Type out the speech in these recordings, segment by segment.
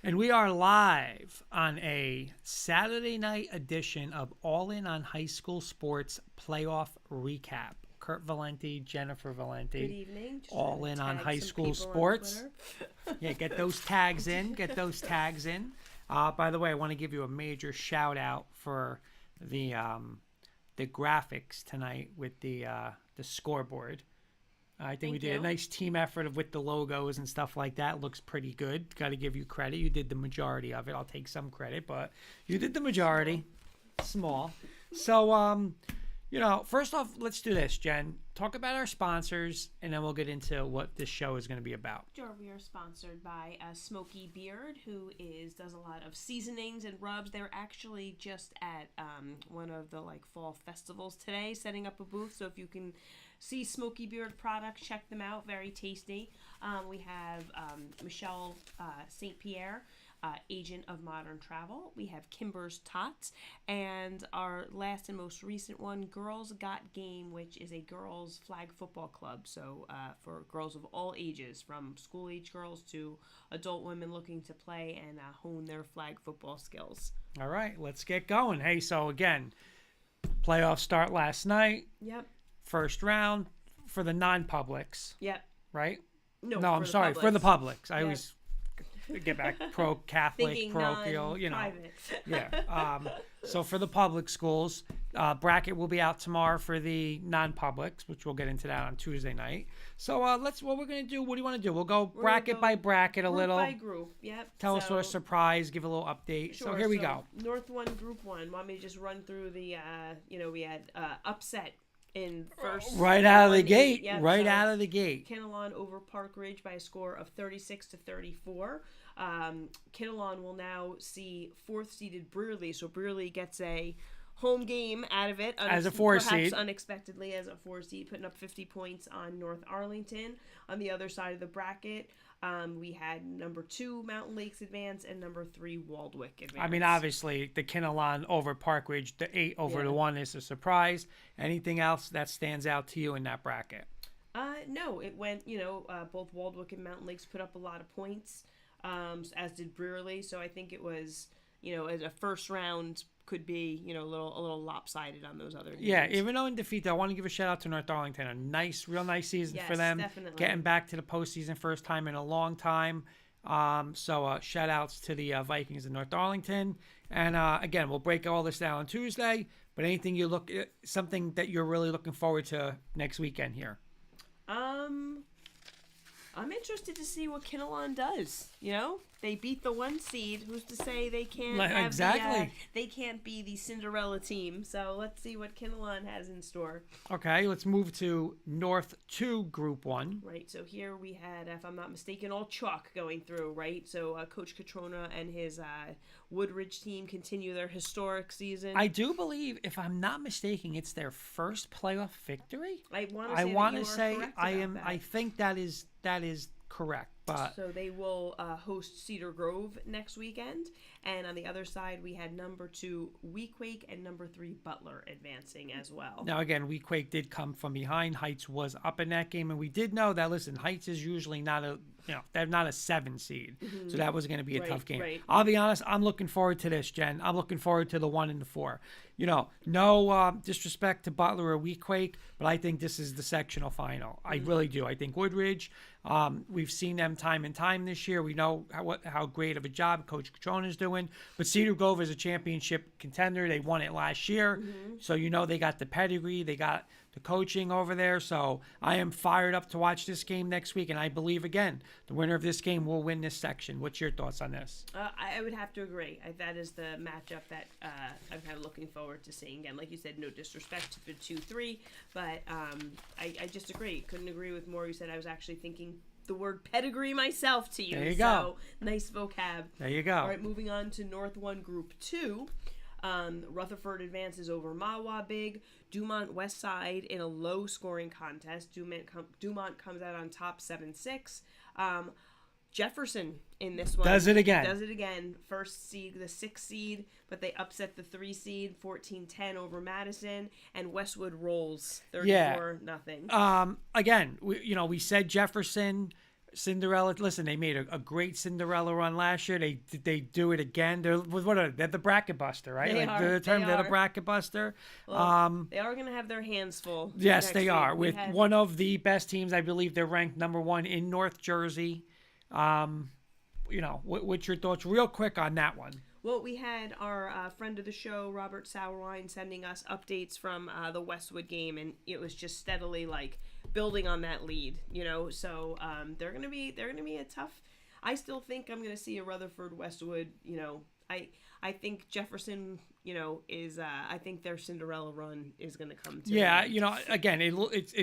And we are live on a Saturday night edition of All In on High School Sports Playoff Recap. Kurt Valenti, Jennifer Good Valenti, evening. Just trying All to In on tag High some School people on Sports. Twitter. Yeah, get those tags in. Get those tags in. By the way, I want to give you a major shout out for the graphics tonight with the scoreboard. I think we Thank did a you. nice team effort with the logos and stuff like that. Looks pretty good. Got to give you credit. You did the majority of it. I'll take some credit, but you did the majority. Small. So, first off, let's do this, Jen. Talk about our sponsors, and then we'll get into what this show is going to be about. Sure, we are sponsored by Smoky Beard, who does a lot of seasonings and rubs. They're actually just at one of the fall festivals today, setting up a booth. So if you can see Smoky Beard products, check them out. Very tasty. We have Michelle St. Pierre, agent of Modern Travel. We have Kimber's Tots, and our last and most recent one, Girls Got Game, which is a girls flag football club. So for girls of all ages, from school age girls to adult women looking to play and hone their flag football skills. All right, let's get going. Hey, so again, playoffs start last night. Yep. First round for the non-publics, Yep. right? No, I'm sorry, for the publics. I always get back pro-Catholic, Thinking parochial, non-private. Yeah. So for the public schools, bracket will be out tomorrow for the non-publics, which we'll get into that on Tuesday night. So what we're going to do, what do you want to do? We'll go bracket by bracket a group little. by group. Yep. Tell us what a surprise, give a little update. Sure, so here we go. North 1, Group 1. Want me to just run through the, we had upset in first. Right out of the 1-8. gate. Yep, Right so out of the gate. Kinnelon over Park Ridge by a score of 36-34. Kinnelon will now see fourth-seeded Brearley, so Brearley gets a home game out of it. As a 4 perhaps seed. Unexpectedly as a 4 seed, putting up 50 points on North Arlington. On the other side of the bracket, we had number 2 Mountain Lakes advance and number 3 Waldwick advance. I mean, obviously, the Kinnelon over Park Ridge, the 8 over the 1 is a surprise. Anything else that stands out to you in that bracket? No, it went, both Waldwick and Mountain Lakes put up a lot of points, as did Brearley. So I think it was, as a first round could be, a little lopsided on those other games. Yeah, even though in defeat, I want to give a shout out to North Arlington. A real nice season for them. Definitely. Getting back to the postseason first time in a long time. So shout outs to the Vikings in North Arlington. And again, we'll break all this down on Tuesday. But anything something that you're really looking forward to next weekend here? I'm interested to see what Kinnelon does. They beat the 1 seed. Who's to say they can't they can't be the Cinderella team? So let's see what Kinnelon has in store. Okay, let's move to North 2 Group 1. Right. So here we had, if I'm not mistaken, all chalk going through. Right. So Coach Catrona and his Woodridge team continue their historic season. I do believe, if I'm not mistaken, it's their first playoff victory. I want to say I think that is correct. But so they will host Cedar Grove next weekend, and on the other side we had number 2 Weequahic and number 3 Butler advancing as well. Now again, Weequahic did come from behind. Heights was up in that game, and we did know that. Listen, Heights is usually not they're not a 7 seed, so that was going to be a tough game. Right. I'll be honest, I'm looking forward to this, Jen. I'm looking forward to the 1 and the 4. No disrespect to Butler or Weequahic, but I think this is the sectional final. I really do. I think Woodridge. We've seen them time and time this year. We know how great of a job Coach Catrona is doing. But Cedar Grove is a championship contender. They won it last year. So they got the pedigree. They got the coaching over there. So I am fired up to watch this game next week. And I believe, again, the winner of this game will win this section. What's your thoughts on this? I would have to agree. That is the matchup that I'm kind of looking forward to seeing. Again, like you said, no disrespect to the 2-3. But I just agree. Couldn't agree with more. You said I was actually thinking the word pedigree myself to you. There you go. Nice vocab. There you go. All right, moving on to North 1 Group 2. Rutherford advances over Mawa Big. Dumont West Side in a low-scoring contest. Dumont comes out on top 7-6. Jefferson in this one. Does it again. First seed, the 6th seed, but they upset the 3 seed, 14-10 over Madison, and Westwood rolls 34-0. Again, we said Jefferson Cinderella. Listen, they made a great Cinderella run last year. They do it again. They're the bracket buster, right? They like are, the term, they they're the are. bracket buster. Well, they are going to have their hands full. Yes, next they week. are We with had- one of the best teams. I believe they're ranked number 1 in North Jersey. What's your thoughts, real quick, on that one? Well, we had our friend of the show, Robert Sauerwein, sending us updates from the Westwood game, and it was just steadily like building on that lead. So they're gonna be a tough. I still think I'm gonna see a Rutherford Westwood. I think Jefferson. Is I think their Cinderella run is gonna come to. Yeah, again, it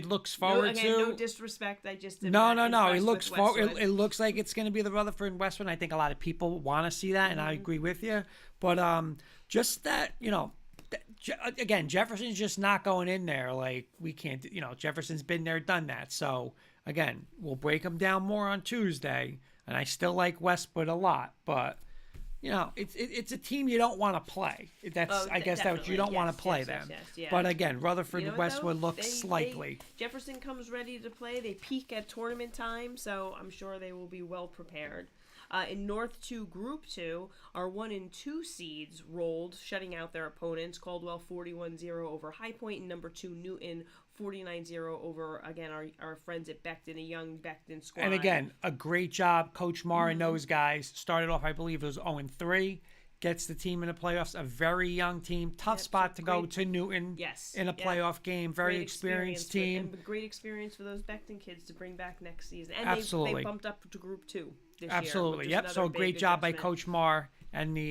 looks forward to. No disrespect. I just am No. not It impressed looks with Westwood. it looks like it's going to be the Rutherford and Westwood. I think a lot of people want to see that, and I agree with you. But just that, again, Jefferson's just not going in there. Like, we can't. Jefferson's been there, done that. So again, we'll break them down more on Tuesday. And I still like Westwood a lot, but it's a team you don't want to play. I guess that you don't want to play them. Yes. But again, Rutherford and what, Westwood though? looks likely. Jefferson comes ready to play. They peak at tournament time, so I'm sure they will be well prepared. In North 2, Group 2, our 1 and 2 seeds rolled, shutting out their opponents. Caldwell 41-0 over High Point, and number 2, Newton 49-0 over, again, our friends at Becton, a young Becton squad. And again, a great job. Coach Marr and those guys started off, I believe it was 0-3. Gets the team in the playoffs. A very young team. Tough spot to go to Newton in a playoff game. Very great experienced experience team. and great experience for those Becton kids to bring back next season. And Absolutely. they bumped up to Group 2 this year. Absolutely. Which is Yep. So another great big job by adjustment. Coach Marr and the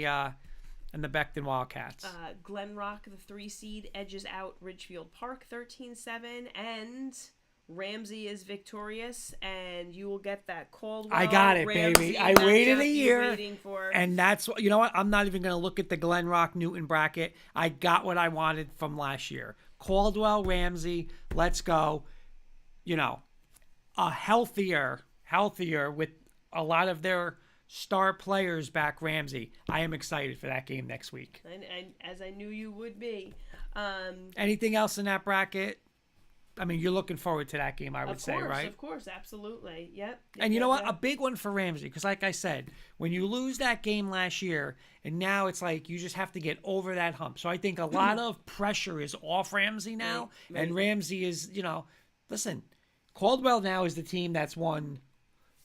Becton Wildcats. Glen Rock, the 3 seed, edges out Ridgefield Park 13-7, and Ramsey is victorious, and you will get that Caldwell. I got it, Ramsey baby. I matchup waited a you're year, waiting for. and that's what, you know what? I'm not even going to look at the Glen Rock Newton bracket. I got what I wanted from last year. Caldwell, Ramsey, let's go. A healthier with a lot of their star players back. Ramsey. I am excited for that game next week. And as I knew you would be. Anything else in that bracket? I mean, you're looking forward to that game, I would say, right? Of course, absolutely. Yep. And you know what? A big one for Ramsey, because like I said, when you lose that game last year, and now it's like you just have to get over that hump. So I think a lot of pressure is off Ramsey now, Right. and Ramsey is, listen, Caldwell now is the team that's won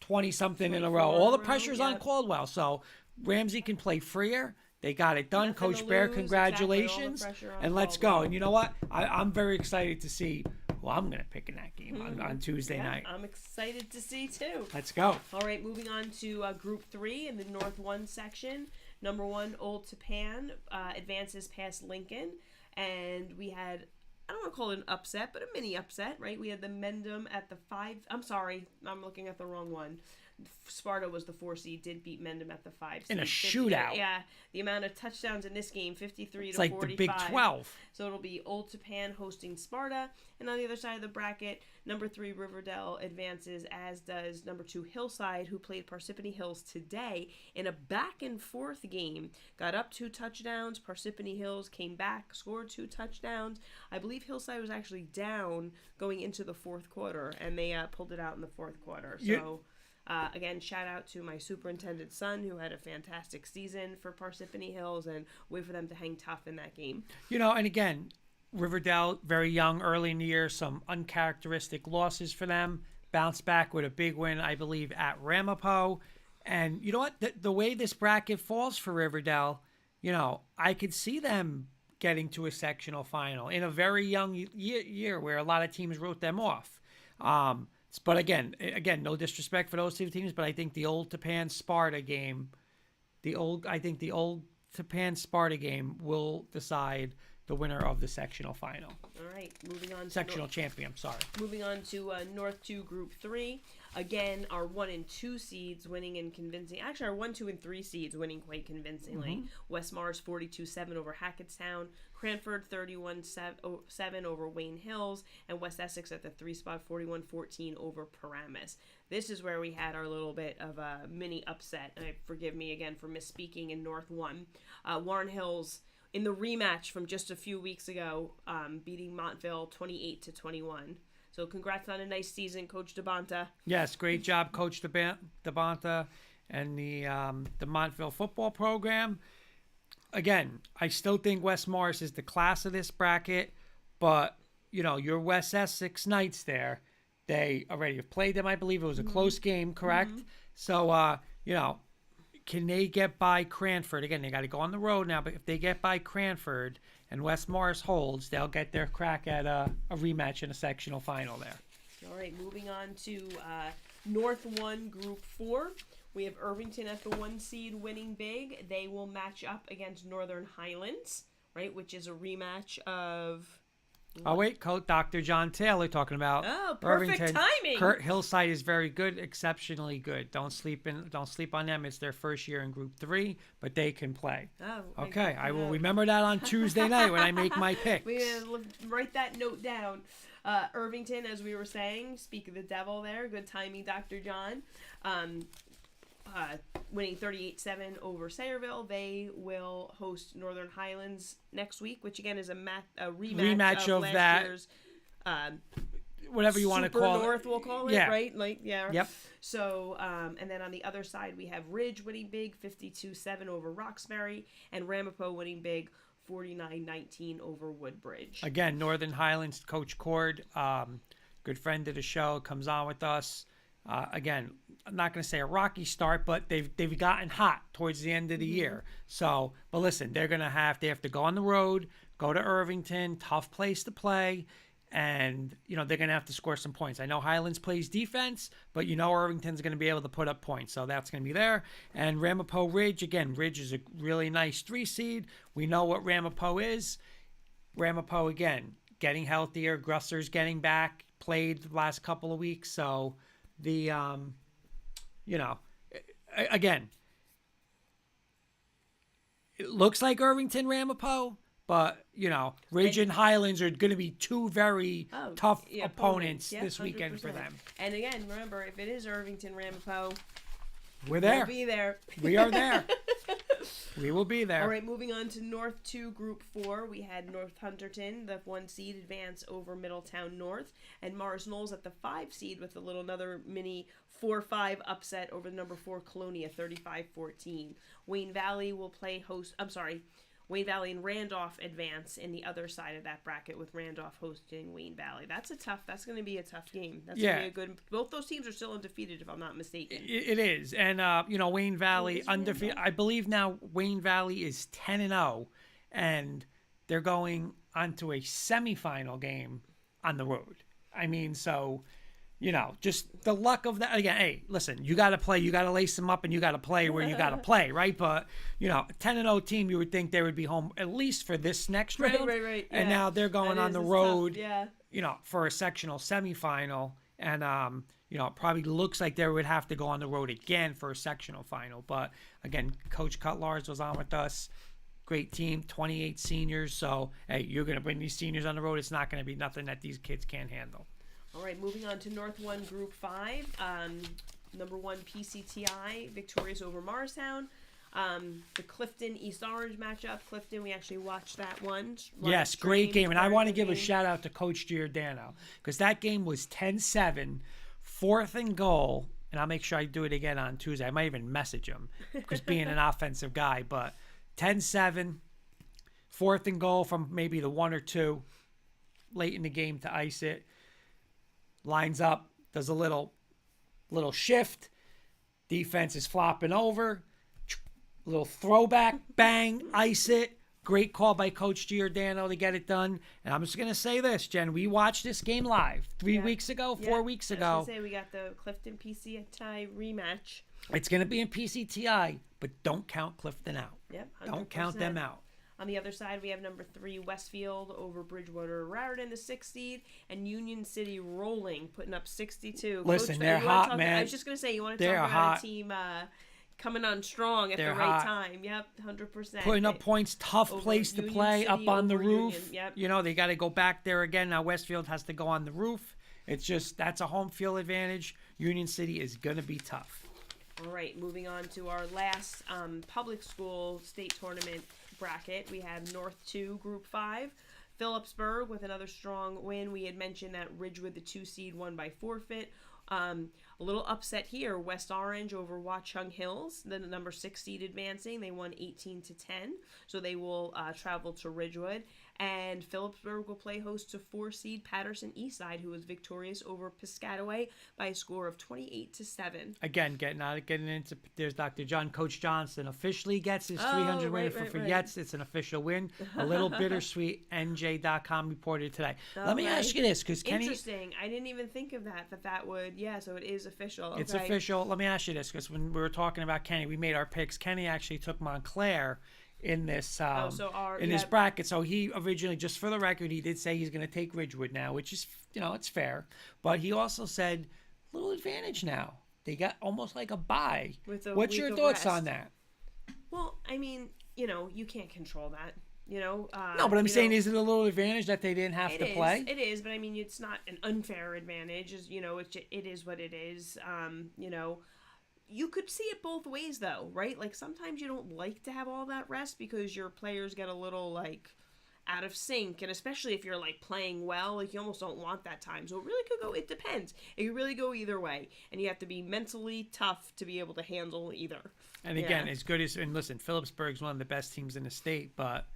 20-something in a row. 24 All the in a row, pressure's on yep. Caldwell, so Ramsey can play freer. They got it done. Nothing Coach to Bear, lose, congratulations. exactly, all the pressure on And let's Caldwell. go. And you know what? I'm very excited to see who I'm going to pick in that game on Tuesday Yeah, night. I'm excited to see too. Let's go. All right, moving on to Group 3 in the North 1 section. Number 1, Old Tappan advances past Lincoln. And we had, I don't want to call it an upset, but a mini upset, right? We had the Mendham at the 5. I'm sorry, I'm looking at the wrong one. Sparta was the 4 seed, did beat Mendham at the 5 seed. In a shootout. Yeah, the amount of touchdowns in this game, 53 It's to like 45. the Big 12. So it'll be Old Tappan hosting Sparta. And on the other side of the bracket, number 3 Riverdale advances, as does number 2 Hillside, who played Parsippany Hills today in a back and forth game. Got up 2 touchdowns. Parsippany Hills came back, scored 2 touchdowns. I believe Hillside was actually down going into the fourth quarter, and they pulled it out in the fourth quarter. So again, shout out to my superintendent's son, who had a fantastic season for Parsippany Hills, and wait for them to hang tough in that game. And again, Riverdale, very young, early in the year, some uncharacteristic losses for them. Bounced back with a big win, I believe, at Ramapo. And you know what? The way this bracket falls for Riverdale, I could see them getting to a sectional final in a very young year where a lot of teams wrote them off. But again, no disrespect for those two teams, but I think the Old Tappan Sparta game, the Old Tappan Sparta game will decide the winner of the sectional final. All right, moving on. Sectional champion, sorry. Moving on to North 2 Group 3. Again, our 1 and 2 seeds winning in convincing. Actually, our 1, 2, and 3 seeds winning quite convincingly. West Mars 42-7 over Hackettstown. Cranford 31-7 over Wayne Hills. And West Essex at the 3 spot 41-14 over Paramus. This is where we had our little bit of a mini upset. Forgive me again for misspeaking in North 1. Warren Hills, in the rematch from just a few weeks ago, beating Montville 28-21. So congrats on a nice season, Coach DeBonta. Yes, great job, Coach DeBonta and the Montville football program. Again, I still think West Morris is the class of this bracket, but your West Essex Knights there, they already have played them. I believe it was a close game, correct? So, can they get by Cranford? Again, they got to go on the road now, but if they get by Cranford and West Morris holds, they'll get their crack at a rematch in a sectional final there. All right, moving on to North 1 Group 4. We have Irvington at the 1 seed winning big. They will match up against Northern Highlands, right, which is a rematch of... Oh, wait, Coach Dr. John Taylor talking about perfect Irvington. timing. Kurt Hillside is very good, exceptionally good. Don't sleep on them. It's their first year in Group 3, but they can play. Oh, okay, I will remember that on Tuesday night when I make my picks. We write that note down. Irvington, as we were saying, speak of the devil there. Good timing, Dr. John. Winning 38-7 over Sayreville. They will host Northern Highlands next week, which again is a rematch of last that year's whatever you want to call North, we'll call it, yeah. right? Like, yeah. Yep. So, and then on the other side, we have Ridge winning big 52-7 over Roxbury, and Ramapo winning big 49-19 over Woodbridge. Again, Northern Highlands, Coach Cord, good friend of the show, comes on with us. Again, I'm not going to say a rocky start, but they've gotten hot towards the end of the year. So, but listen, they have to go on the road, go to Irvington, tough place to play, and they're going to have to score some points. I know Highlands plays defense, but Irvington's going to be able to put up points, so that's going to be there. And Ramapo Ridge, again, Ridge is a really nice 3 seed. We know what Ramapo is. Ramapo again getting healthier. Grusser's getting back, played the last couple of weeks, so. Again, it looks like Irvington Ramapo, but Ridge and Highlands are going to be 2 very tough opponents this weekend 100%. For them. And again, remember, if it is Irvington Ramapo, we're there. We'll be there. We are there. We will be there. All right, moving on to North 2 Group 4, we had North Hunterton, the 1 seed, advance over Middletown North, and Morris Knowles at the 5 seed with another mini 4-5 upset over the number 4 Colonia, 35-14. Wayne Valley will play Wayne Valley and Randolph advance in the other side of that bracket with Randolph hosting Wayne Valley. That's going to be a tough game. That's going to be a good. Both those teams are still undefeated, if I'm not mistaken. It is, and Wayne Valley undefeated. I believe now Wayne Valley is 10-0, and they're going onto a semifinal game on the road. I mean, so. Just the luck of that. Again, hey, listen, you got to play. You got to lace them up and you got to play where you got to play, right? But, a 10-0 team, you would think they would be home at least for this next round. Right. And yeah. now they're going on the road, tough. Yeah. For a sectional semifinal. And, it probably looks like they would have to go on the road again for a sectional final. But, again, Coach Cutlars was on with us. Great team, 28 seniors. So, hey, you're going to bring these seniors on the road. It's not going to be nothing that these kids can't handle. All right, moving on to North 1 Group 5. Number 1 PCTI, victorious over Morristown. The Clifton East Orange matchup. Clifton, we actually watched that one. Yes, great game. And I want to give a shout out to Coach Giordano because that game was 10-7, 4th and goal. And I'll make sure I do it again on Tuesday. I might even message him because being an offensive guy. But 10-7, 4th and goal from maybe the 1 or 2 late in the game to ice it. Lines up, does a little shift. Defense is flopping over. Little throwback, bang, ice it. Great call by Coach Giordano to get it done. And I'm just going to say this, Jen. We watched this game live 3 weeks ago, 4 weeks ago. I was going to say, we got the Clifton PCTI rematch. It's going to be in PCTI, but don't count Clifton out. Yep, 100%. Don't count them out. On the other side, we have number 3 Westfield over Bridgewater Raritan, the 6th seed, and Union City rolling, putting up 62. Listen, Coach, they're hot, man. I was just going to say, you want to talk about hot. a team coming on strong at the right time. Yep, 100%. Putting up points, tough place to play, up on the roof. Yep. They got to go back there again. Now Westfield has to go on the roof. It's just, that's a home field advantage. Union City is going to be tough. All right, moving on to our last public school state tournament bracket. We have North 2 Group 5. Phillipsburg with another strong win. We had mentioned that Ridgewood, the 2 seed, won by forfeit. A little upset here. West Orange over Watchung Hills, the number 6 seed advancing. They won 18-10, so they will travel to Ridgewood. And Phillipsburg will play host to 4 seed Patterson Eastside, who was victorious over Piscataway by a score of 28-7. Again, getting into, there's Dr. John. Coach Johnson officially gets his 300 win for right. Yets. It's an official win. A little bittersweet. NJ.com reported today. Let me ask you this, because Kenny. Interesting. I didn't even think of that would. Yeah, so it is official. It's Okay. official. Let me ask you this, because when we were talking about Kenny, we made our picks. Kenny actually took Montclair in this this bracket. So he originally, just for the record, he did say he's going to take Ridgewood now, which is, it's fair. But he also said little advantage now. They got almost like a bye. What's your thoughts on that? Well, I mean, you can't control that. No, but I'm saying, is it a little advantage that they didn't have to play? It is, but I mean, it's not an unfair advantage. It is what it is. You could see it both ways, though, right? Like, sometimes you don't like to have all that rest because your players get a little, like, out of sync, and especially if you're, like, playing well, like, you almost don't want that time. So it really could go, it depends. It could really go either way, and you have to be mentally tough to be able to handle either. And again, as good as, and listen, Phillipsburg's one of the best teams in the state, but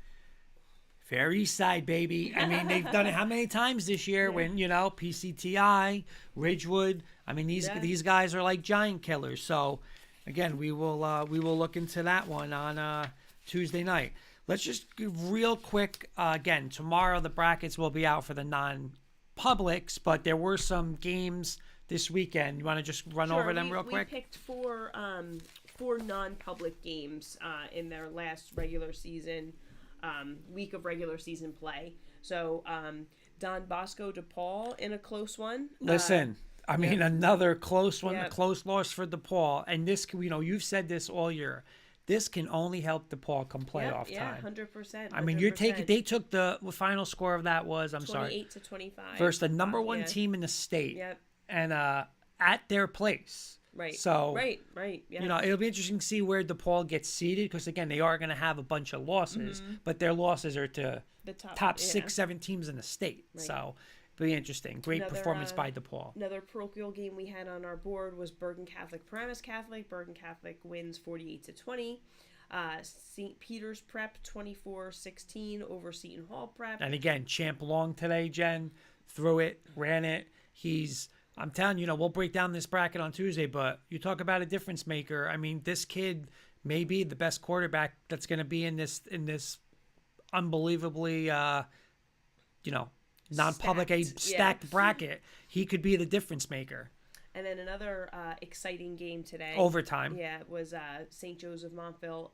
Fair East Side, baby. I mean, they've done it how many times this year when, PCTI, Ridgewood. I mean, these guys are like giant killers. So, again, we will look into that one on Tuesday night. Let's just give real quick, again, tomorrow the brackets will be out for the non-publics, but there were some games this weekend. You want to just run over them real quick? We picked four non-public games in their last regular season week of regular season play. So Don Bosco DePaul in a close one. Listen, I mean, another close one, a close loss for DePaul. And this, you've said this all year. This can only help DePaul come playoff time. Yeah, 100%. I mean, they took the final score of that was, 28-25. Versus the number one team in the state. Yep. And at their place. Right. So, right. Yeah. It'll be interesting to see where DePaul gets seeded because, again, they are going to have a bunch of losses, but their losses are to the top 6, 7 teams in the state. Right. So, it'll be interesting. Great performance by DePaul. Another parochial game we had on our board was Bergen Catholic, Paramus Catholic. Bergen Catholic wins 48-20. St. Peter's Prep 24-16 over Seton Hall Prep. And again, Champ Long today, Jen. Threw it, ran it. I'm telling you, we'll break down this bracket on Tuesday, but you talk about a difference maker. I mean, this kid may be the best quarterback that's going to be in this unbelievably, non-public stacked bracket. He could be the difference maker. And then another exciting game today. Overtime. Yeah, it was St. Joseph Montville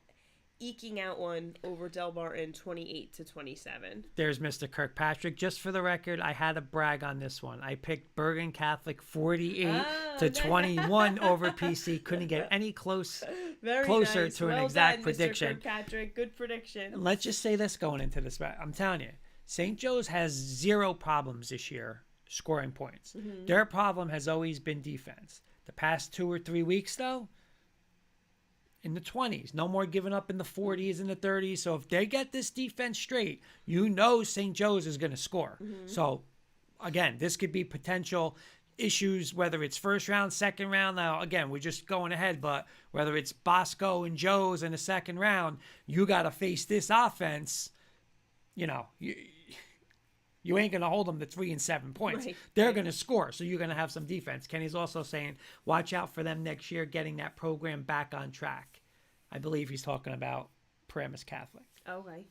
eking out one over Del Martin 28-27. There's Mr. Kirkpatrick. Just for the record, I had to brag on this one. I picked Bergen Catholic 48-21 over PC. Couldn't get any closer nice. to an well exact done, prediction. Mr. Kirkpatrick, good prediction. Let's just say this going into this. I'm telling you, St. Joe's has zero problems this year scoring points. Mm-hmm. Their problem has always been defense. The past 2 or 3 weeks, though, in the 20s. No more giving up in the 40s and the 30s. So if they get this defense straight, St. Joe's is going to score. Mm-hmm. So, again, this could be potential issues, whether it's first round, second round. Now, again, we're just going ahead, but whether it's Bosco and Joe's in the second round, you got to face this offense. You ain't going to hold them to 3 and 7 points. Right. They're going to score, so you're going to have some defense. Kenny's also saying, watch out for them next year getting that program back on track. I believe he's talking about Paramus Catholic. Okay.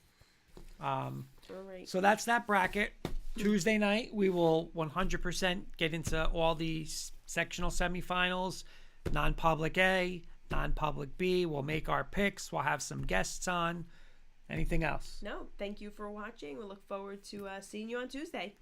All right. So that's that bracket. Tuesday night, we will 100% get into all the sectional semifinals, non-public A, non-public B. We'll make our picks. We'll have some guests on. Anything else? No, thank you for watching. We look forward to seeing you on Tuesday.